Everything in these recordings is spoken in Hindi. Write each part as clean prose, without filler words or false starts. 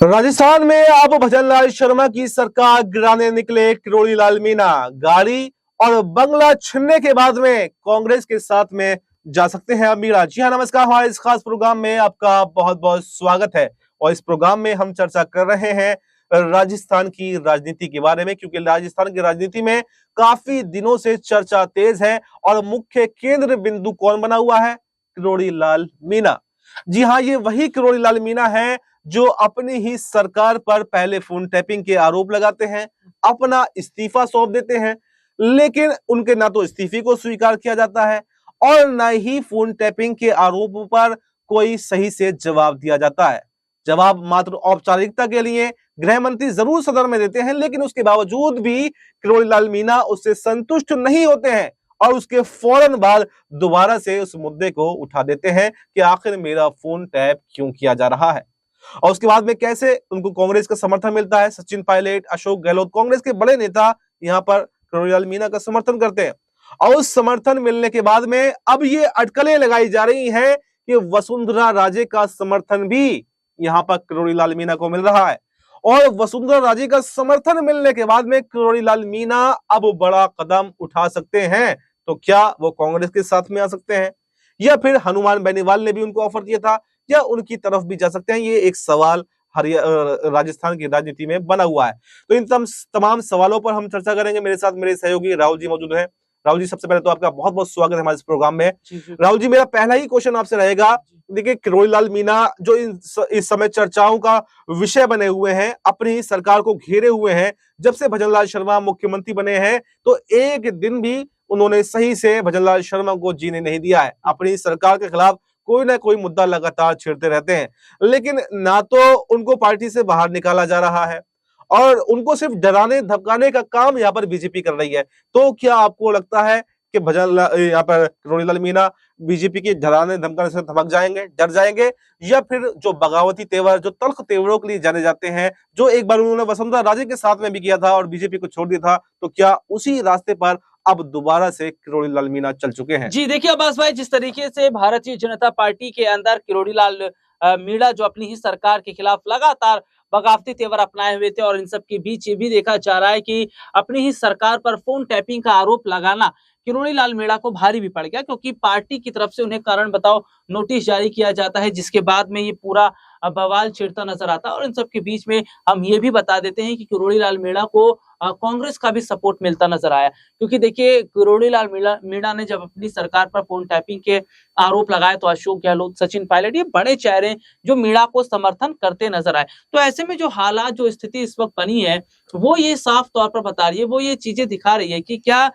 राजस्थान में अब भजनलाल शर्मा की सरकार गिराने निकले किरोड़ी लाल मीणा। गाड़ी और बंगला छीनने के बाद में कांग्रेस के साथ में जा सकते हैं अब मीणा। जी हाँ, नमस्कार। हमारे इस खास प्रोग्राम में आपका बहुत बहुत स्वागत है। और इस प्रोग्राम में हम चर्चा कर रहे हैं राजस्थान की राजनीति के बारे में, क्योंकि राजस्थान की राजनीति में काफी दिनों से चर्चा तेज है और मुख्य केंद्र बिंदु कौन बना हुआ है? किरोड़ी लाल मीणा। जी हाँ, ये वही किरोड़ी लाल मीणा है जो अपनी ही सरकार पर पहले फोन टैपिंग के आरोप लगाते हैं, अपना इस्तीफा सौंप देते हैं, लेकिन उनके ना तो इस्तीफे को स्वीकार किया जाता है और ना ही फोन टैपिंग के आरोपों पर कोई सही से जवाब दिया जाता है। जवाब मात्र औपचारिकता के लिए गृह मंत्री जरूर सदन में देते हैं, लेकिन उसके बावजूद भी किरोड़ी लाल मीणा उससे संतुष्ट नहीं होते हैं और उसके फौरन बाद दोबारा से उस मुद्दे को उठा देते हैं कि आखिर मेरा फोन टैप क्यों किया जा रहा है। और उसके बाद में कैसे उनको कांग्रेस का समर्थन मिलता है। सचिन पायलट, अशोक गहलोत, कांग्रेस के बड़े नेता यहां पर किरोड़ी लाल मीणा का समर्थन करते हैं। और उस समर्थन मिलने के बाद में अब ये अटकलें लगाई जा रही हैं कि वसुंधरा राजे का समर्थन भी यहां पर किरोड़ी लाल मीणा को मिल रहा है। और वसुंधरा राजे का समर्थन मिलने के बाद में किरोड़ी लाल मीणा अब बड़ा कदम उठा सकते हैं। तो क्या वो कांग्रेस के साथ में आ सकते हैं, या फिर हनुमान बेनीवाल ने भी उनको ऑफर किया था, या उनकी तरफ भी जा सकते हैं? ये एक सवाल राजस्थान की राजनीति में बना हुआ है। तो इन तमाम सवालों पर हम चर्चा करेंगे। मेरे साथ मेरे सहयोगी राहुल जी मौजूद हैं। राहुल जी, सबसे पहले तो आपका बहुत बहुत स्वागत है हमारे इस प्रोग्राम में। राहुल जी, मेरा पहला ही क्वेश्चन आपसे रहेगा। देखिए, किरोड़ी लाल मीणा जो इस समय चर्चाओं का विषय बने हुए हैं, अपनी सरकार को घेरे हुए हैं, जब से भजनलाल शर्मा मुख्यमंत्री बने हैं तो एक दिन भी उन्होंने सही से भजनलाल शर्मा को जीने नहीं दिया है। अपनी सरकार के खिलाफ कोई ना कोई मुद्दा लगातार छेड़ते रहते हैं, लेकिन ना तो उनको पार्टी से बाहर निकाला जा रहा है और उनको सिर्फ डराने धमकाने का काम यहाँ पर बीजेपी कर रही है। तो क्या आपको लगता है कि यहाँ पर किरोड़ी लाल मीणा बीजेपी के डराने धमकाने से धमक जाएंगे, डर जाएंगे, या फिर जो बगावती तेवर, जो तल्ख तेवरों के लिए जाने जाते हैं, जो एक बार उन्होंने वसुंधरा राजे के साथ में भी किया था और बीजेपी को छोड़ दिया था, तो क्या उसी रास्ते पर अब दोबारा से किरोड़ी लाल मीणा चल चुके हैं? जी देखिए अब्बास भाई, जिस तरीके से भारतीय जनता पार्टी के अंदर किरोड़ी लाल मीणा जो अपनी ही सरकार के खिलाफ लगातार बगावती तेवर अपनाए हुए थे, और इन सब के बीच ये भी देखा जा रहा है कि अपनी ही सरकार पर फोन टैपिंग का आरोप लगाना किरोड़ी लाल मीणा को भारी भी पड़ गया, क्योंकि पार्टी की तरफ से उन्हें कारण बताओ नोटिस जारी किया जाता है, जिसके बाद में ये पूरा बवाल छिड़ता नजर आता है। और इन सब के बीच में हम ये भी बता देते हैं कि किरोड़ी लाल मीणा को कांग्रेस का भी सपोर्ट मिलता नजर आया, क्योंकि देखिए किरोड़ी लाल मीणा ने जब अपनी सरकार पर फोन टैपिंग के आरोप लगाए तो अशोक गहलोत, सचिन पायलट, ये बड़े चेहरे जो मीणा को समर्थन करते नजर आए। तो ऐसे में जो हालात, जो स्थिति इस वक्त बनी है, वो ये साफ तौर पर बता रही है, वो ये चीजें दिखा रही है कि क्या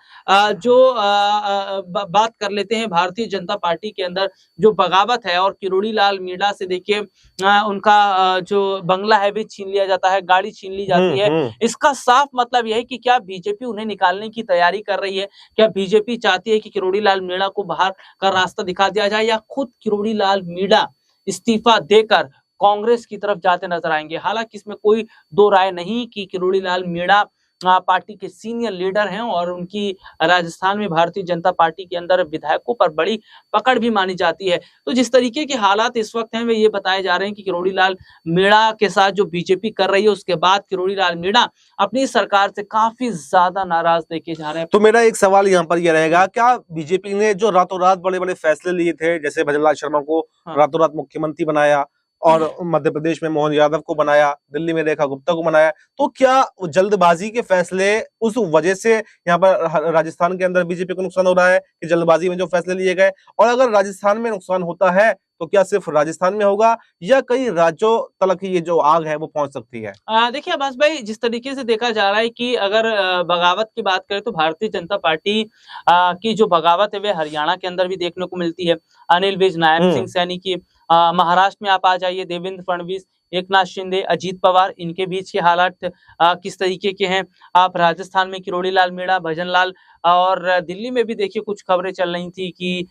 बात कर लेते हैं भारतीय जनता पार्टी के अंदर जो बगावत है, और किरोड़ी लाल मीणा से देखिए उनका जो बंगला है भी छीन लिया जाता है, गाड़ी छीन ली जाती है। इसका साफ मतलब यह है कि क्या बीजेपी उन्हें निकालने की तैयारी कर रही है? क्या बीजेपी चाहती है कि किरोड़ी लाल मीणा को बाहर का रास्ता दिखा दिया जाए, या खुद किरोड़ी लाल मीणा इस्तीफा देकर कांग्रेस की तरफ जाते नजर आएंगे? हालांकि इसमें कोई दो राय नहीं कि किरोड़ी लाल मीणा पार्टी के सीनियर लीडर हैं, और उनकी राजस्थान में भारतीय जनता पार्टी के अंदर विधायकों पर बड़ी पकड़ भी मानी जाती है। तो जिस तरीके के हालात इस वक्त हैं, वे ये बताए जा रहे हैं कि किरोड़ी लाल मीणा के साथ जो बीजेपी कर रही है, उसके बाद किरोड़ी लाल मीणा अपनी सरकार से काफी ज्यादा नाराज देखे जा रहे हैं। तो मेरा एक सवाल यहाँ पर यह रहेगा, क्या बीजेपी ने जो रातों रात बड़े बड़े फैसले लिए थे, जैसे भजनलाल शर्मा को रातों रात मुख्यमंत्री बनाया और मध्य प्रदेश में मोहन यादव को बनाया, दिल्ली में रेखा गुप्ता को बनाया, तो क्या जल्दबाजी के फैसले उस वजह से यहाँ पर राजस्थान के अंदर बीजेपी को नुकसान हो रहा है कि जल्दबाजी में जो फैसले लिए गए? और अगर राजस्थान में नुकसान होता है तो क्या सिर्फ राजस्थान में होगा, या कई राज्यों तक ये जो आग है वो पहुंच सकती है? देखिए अब्बास भाई, जिस तरीके से देखा जा रहा है कि अगर बगावत की बात करें तो भारतीय जनता पार्टी की जो बगावत है वे हरियाणा के अंदर भी देखने को मिलती है। अनिल विज, नायब सिंह सैनी की, महाराष्ट्र में आप आ जाइए, देवेंद्र फडणवीस, एकनाथ शिंदे, अजीत पवार, इनके बीच के हालात किस तरीके के हैं। आप राजस्थान में किरोड़ी लाल मीणा, भजनलाल, और दिल्ली में भी देखिए कुछ खबरें चल रही थी कि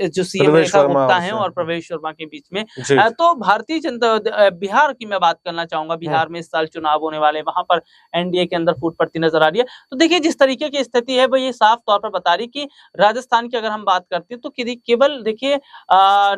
जो सीएम रेखा गुप्ता हैं और प्रवेश शर्मा के बीच में। तो भारतीय जनता, बिहार की मैं बात करना चाहूंगा, बिहार में इस साल चुनाव होने वाले, वहां पर एनडीए के अंदर फूट पड़ती नजर आ रही है। तो देखिए जिस तरीके की स्थिति है वो ये साफ तौर पर बता रही कि राजस्थान की अगर हम बात करते हैं तो केवल देखिए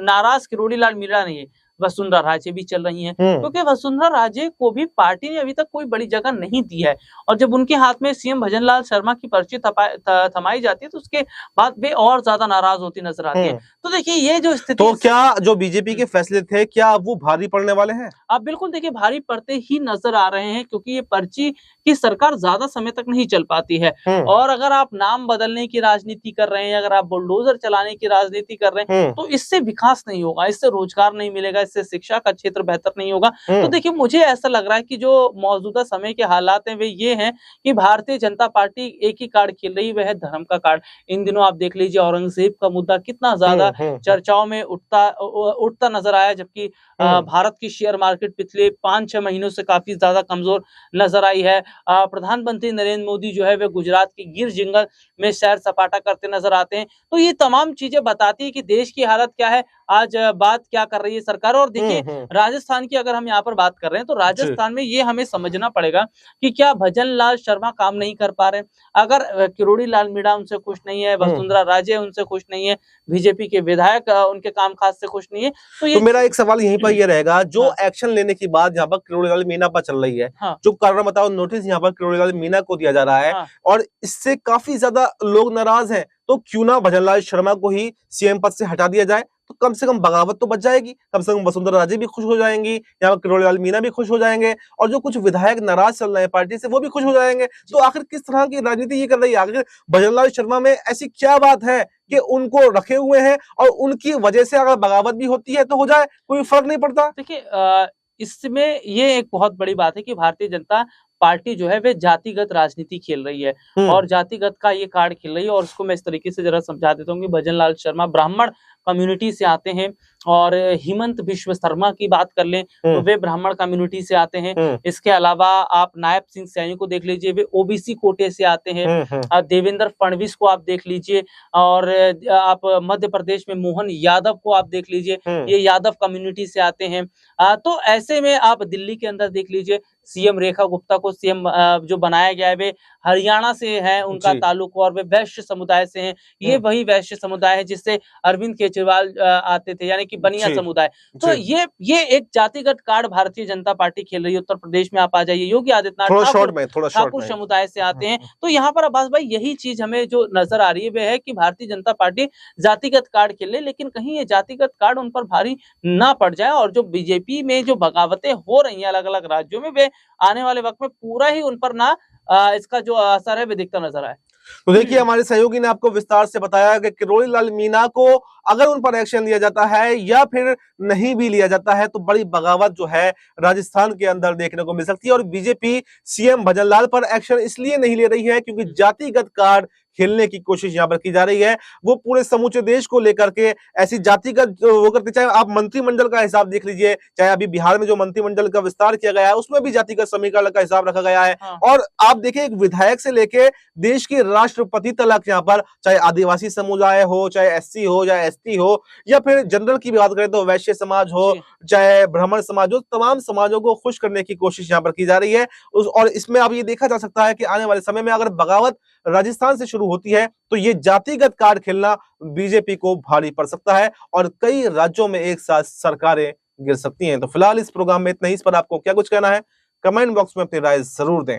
नाराज किरोड़ी लाल मीणा नहीं है, वसुंधरा राजे भी चल रही हैं, क्योंकि वसुंधरा राजे को भी पार्टी ने अभी तक कोई बड़ी जगह नहीं दी है। और जब उनके हाथ में सीएम भजनलाल शर्मा की पर्ची थमाई जाती है तो उसके बाद वे और ज्यादा नाराज होती नजर आती है। तो देखिए ये जो स्थिति, तो क्या जो बीजेपी के फैसले थे क्या वो भारी पड़ने वाले हैं? आप बिल्कुल देखिए भारी पड़ते ही नजर आ रहे हैं, क्योंकि ये पर्ची की सरकार ज्यादा समय तक नहीं चल पाती है। और अगर आप नाम बदलने की राजनीति कर रहे हैं, अगर आप बुलडोजर चलाने की राजनीति कर रहे हैं, तो इससे विकास नहीं होगा, इससे रोजगार नहीं मिलेगा, इससे शिक्षा का क्षेत्र बेहतर नहीं होगा। तो देखिए मुझे ऐसा लग रहा है कि जो मौजूदा समय के हालात हैं वे ये हैं कि भारतीय जनता पार्टी एक ही कार्ड खेल रही है, वह है धर्म का कार्ड। इन दिनों आप देख लीजिए औरंगजेब का मुद्दा कितना ज्यादा चर्चाओं में उठता नजर आया, जबकि भारत की शेयर मार्केट पिछले 5-6 महीनों से काफी ज्यादा कमजोर नजर आई है। प्रधानमंत्री नरेंद्र मोदी जो है वे गुजरात के गिर जंगल में सैर सपाटा करते नजर आते हैं। तो ये तमाम चीजें बताती है कि देश की हालत क्या है, आज बात क्या कर रही है सरकार। और देखिए राजस्थान की अगर हम यहाँ पर बात कर रहे हैं तो राजस्थान में ये हमें समझना पड़ेगा कि क्या भजनलाल शर्मा काम नहीं कर पा रहे, अगर किरोड़ी लाल मीणा उनसे खुश नहीं है, वसुंधरा राजे उनसे खुश नहीं है, बीजेपी के विधायक उनके कामकाज से खुश नहीं है, तो मेरा एक सवाल यहीं पर ये रहेगा, जो एक्शन लेने की बात यहाँ पर किरोड़ी लाल मीणा पर चल रही है, जो कारण बताओ नोटिस यहाँ पर किरोड़ी लाल मीणा को दिया जा रहा है और इससे काफी ज्यादा लोग नाराज हैं, तो क्यों ना भजनलाल शर्मा को ही सीएम पद से हटा दिया जाए, तो कम से कम बगावत तो बच जाएगी, कम से कम वसुंधरा राजे भी खुश हो जाएंगी, यहाँ किरोड़ी लाल मीणा भी खुश हो जाएंगे और जो कुछ विधायक नाराज चल रहे हैं पार्टी से वो भी खुश हो जाएंगे। तो आखिर किस तरह की राजनीति ये कर रही है, आखिर भजनलाल शर्मा में ऐसी क्या बात है कि उनको रखे हुए हैं और उनकी वजह से अगर बगावत भी होती है तो हो जाए, कोई फर्क नहीं पड़ता। देखिए इसमें ये एक बहुत बड़ी बात है कि भारतीय जनता पार्टी जो है वे जातिगत राजनीति खेल रही है और जातिगत का ये कार्ड खेल रही है। और उसको मैं इस तरीके से जरा समझा देता हूँ कि भजनलाल शर्मा ब्राह्मण कम्युनिटी से आते हैं और हेमंत बिश्व शर्मा की बात कर लें तो वे ब्राह्मण कम्युनिटी से आते हैं। इसके अलावा आप नायब सिंह सैनी को देख लीजिए, वे ओबीसी कोटे से आते हैं। देवेंद्र फडणवीस को आप देख लीजिए और आप मध्य प्रदेश में मोहन यादव को आप देख लीजिए, ये यादव कम्युनिटी से आते हैं। तो ऐसे में आप दिल्ली के अंदर देख लीजिए, सीएम रेखा गुप्ता को सीएम जो बनाया गया है वे हरियाणा से है उनका ताल्लुक और वे वैश्य समुदाय से हैं। ये वही वैश्य समुदाय है जिससे अरविंद केजरीवाल आते थे, यानी कि बनिया समुदाय। तो ये एक जातिगत कार्ड भारतीय जनता पार्टी खेल रही है। उत्तर प्रदेश में आप आ जाइए, योगी आदित्यनाथ ठाकुर समुदाय से आते हैं। तो यहाँ पर अब्बास भाई यही चीज हमें जो नजर आ रही है वह है कि भारतीय जनता पार्टी जातिगत कार्ड खेले, लेकिन कहीं ये जातिगत कार्ड उन पर भारी ना पड़ जाए और जो बीजेपी में जो बगावतें हो रही हैं अलग अलग राज्यों में, वे आने वाले वक्त में पूरा ही उन पर ना इसका जो असर है वे दिखता नजर आए। तो देखिए हमारे सहयोगी ने आपको विस्तार से बताया कि किरोड़ी लाल मीणा को अगर उन पर एक्शन लिया जाता है या फिर नहीं भी लिया जाता है तो बड़ी बगावत जो है राजस्थान के अंदर देखने को मिल सकती है। और बीजेपी सीएम भजनलाल पर एक्शन इसलिए नहीं ले रही है क्योंकि जातिगत कार्ड खेलने की कोशिश यहाँ पर की जा रही है। वो पूरे समूचे देश को लेकर के ऐसी जातिगत वो करते, चाहे आप मंत्रिमंडल का हिसाब देख लीजिए, चाहे अभी बिहार में जो मंत्रिमंडल का विस्तार किया गया है उसमें भी जातिगत समीकरण का हिसाब रखा गया है। और आप देखिए एक विधायक से लेके देश के राष्ट्रपति तक यहाँ पर चाहे आदिवासी समुदाय हो, चाहे एससी हो, चाहे एसटी हो, या फिर जनरल की बात करें तो वैश्य समाज हो, चाहे ब्राह्मण समाज हो, तमाम समाजों को खुश करने की कोशिश यहाँ पर की जा रही है। और इसमें अब ये देखा जा सकता है कि आने वाले समय में अगर बगावत राजस्थान से शुरू होती है तो ये जातिगत कार्ड खेलना बीजेपी को भारी पड़ सकता है और कई राज्यों में एक साथ सरकारें गिर सकती हैं। तो फिलहाल इस प्रोग्राम में इतना ही। इस पर आपको क्या कुछ कहना है, कमेंट बॉक्स में अपनी राय जरूर दें।